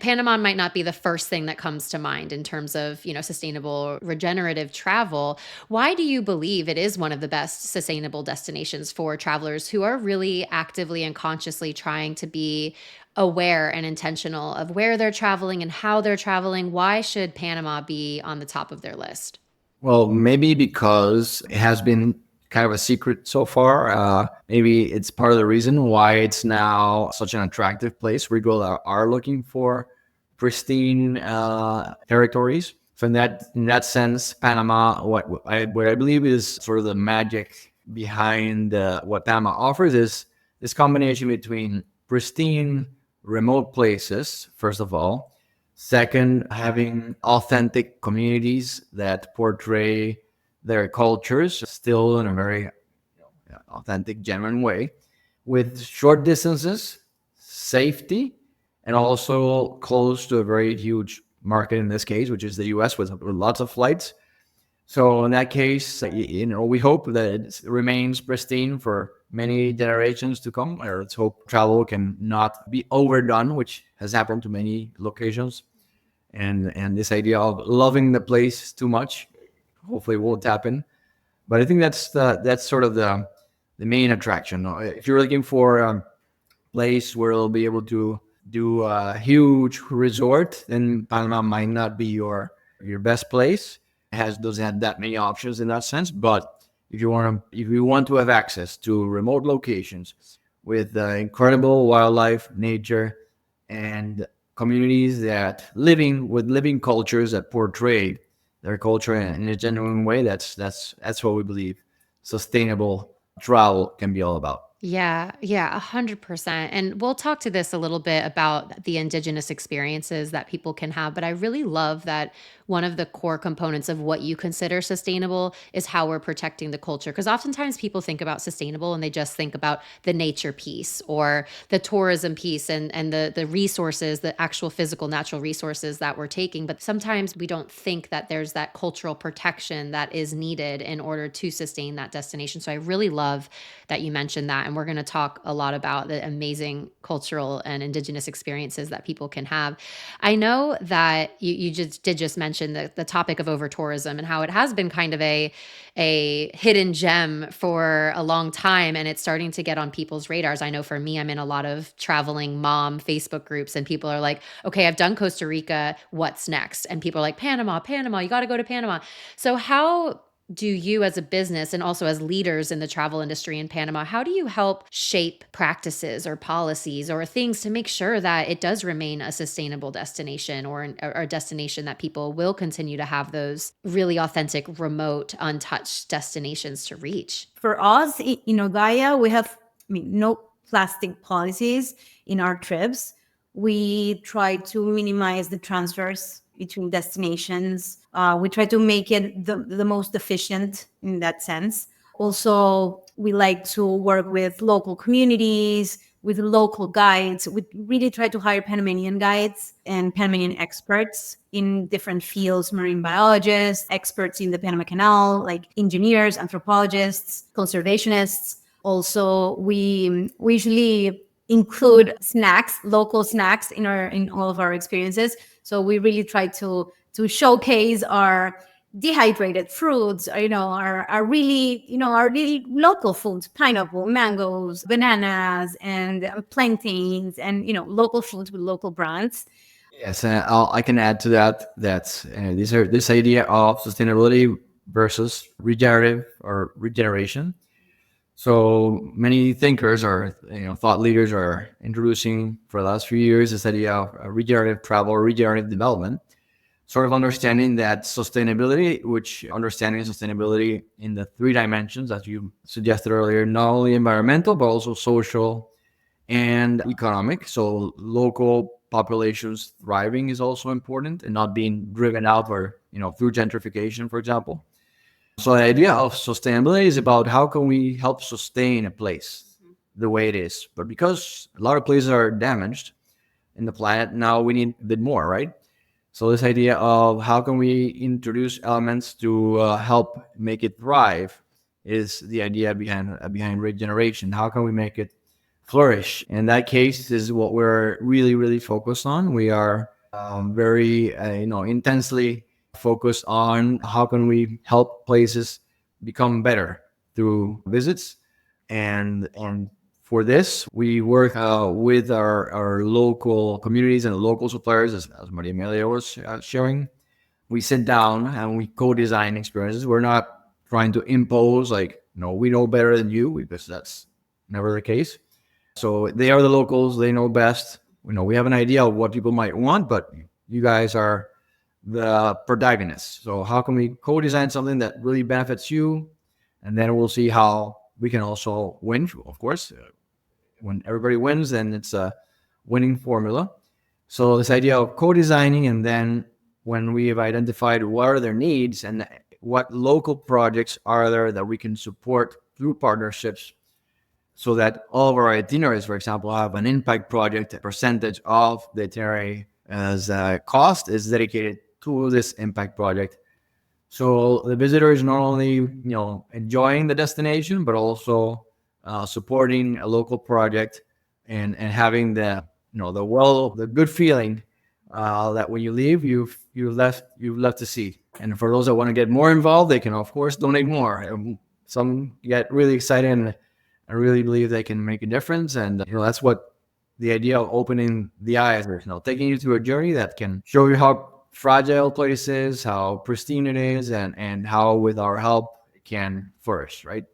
Panama might not be the first thing that comes to mind in terms of, sustainable regenerative travel. Why do you believe it is one of the best sustainable destinations for travelers who are really actively and consciously trying to be aware and intentional of where they're traveling and how they're traveling? Why should Panama be on the top of their list? Well, maybe because it has been kind of a secret so far. Maybe it's part of the reason why it's now such an attractive place where people are looking for pristine territories. So in that sense, Panama, what I believe is sort of the magic behind what Panama offers is this combination between pristine, remote places, first of all. Second, having authentic communities that portray their cultures still in a very authentic, genuine way, with short distances, safety, and also close to a very huge market in this case, which is the US, with lots of flights. So in that case, we hope that it remains pristine for many generations to come. Or let's hope travel can not be overdone, which has happened to many locations. And this idea of loving the place too much, hopefully, won't happen. But I think that's sort of the main attraction. If you're looking for a place where you'll be able to do a huge resort, then Panama might not be your best place. Doesn't have that many options in that sense. But if you want to have access to remote locations with incredible wildlife, nature, and communities that living cultures that portray their culture in a genuine way, that's what we believe sustainable travel can be all about. Yeah, yeah, 100%. And we'll talk to this a little bit about the indigenous experiences that people can have. But I really love that one of the core components of what you consider sustainable is how we're protecting the culture. Because oftentimes people think about sustainable and they just think about the nature piece or the tourism piece and the resources, the actual physical natural resources that we're taking. But sometimes we don't think that there's that cultural protection that is needed in order to sustain that destination. So I really love that you mentioned that. And we're going to talk a lot about the amazing cultural and indigenous experiences that people can have. I know that you just mention the topic of over tourism and how it has been kind of a hidden gem for a long time, and it's starting to get on people's radars. I know for me, I'm in a lot of traveling mom Facebook groups, and people are like, okay, I've done Costa Rica, what's next? And people are like, Panama, you got to go to Panama. So how do you as a business and also as leaders in the travel industry in Panama, how do you help shape practices or policies or things to make sure that it does remain a sustainable destination or a destination that people will continue to have those really authentic, remote, untouched destinations to reach? For us in OGAYA, we have no plastic policies in our trips. We try to minimize the transfers between destinations. We try to make it the most efficient in that sense. Also, we like to work with local communities, with local guides. We really try to hire Panamanian guides and Panamanian experts in different fields, marine biologists, experts in the Panama Canal, like engineers, anthropologists, conservationists. Also, we usually include snacks, local snacks in all of our experiences. So we really try to showcase our dehydrated fruits, our really local foods, pineapple, mangoes, bananas, and plantains, and local foods with local brands. Yes, I can add to that. This idea of sustainability versus regenerative or regeneration. So many thinkers or thought leaders are introducing for the last few years this idea of regenerative travel or regenerative development, sort of understanding sustainability in the three dimensions that you suggested earlier, not only environmental but also social and economic. So local populations thriving is also important and not being driven out or through gentrification, for example. So the idea of sustainability is about how can we help sustain a place the way it is. But because a lot of places are damaged in the planet, now we need a bit more, right? So this idea of how can we introduce elements to help make it thrive is the idea behind regeneration. How can we make it flourish. In that case is what we're really, really focused on. We are very, intensely focused on how can we help places become better through visits. And for this, we work with our local communities and local suppliers, as Maria Amelia was sharing. We sit down and we co-design experiences. We're not trying to impose like, no, we know better than you, because that's never the case. So they are the locals, they know best. We have an idea of what people might want, but you guys are the protagonists. So how can we co-design something that really benefits you? And then we'll see how we can also win. Of course, when everybody wins, then it's a winning formula. So this idea of co-designing, and then when we have identified what are their needs and what local projects are there that we can support through partnerships, so that all of our itineraries, for example, have an impact project. A percentage of the itinerary as a cost is dedicated to this impact project. So the visitor is not only enjoying the destination, but also supporting a local project, and having the good feeling that when you leave, you've left a seat. And for those that want to get more involved, they can of course donate more. Some get really excited and I really believe they can make a difference. And that's what the idea of opening the eyes is, taking you through a journey that can show you how fragile place is, how pristine it is, and how with our help it can flourish, right?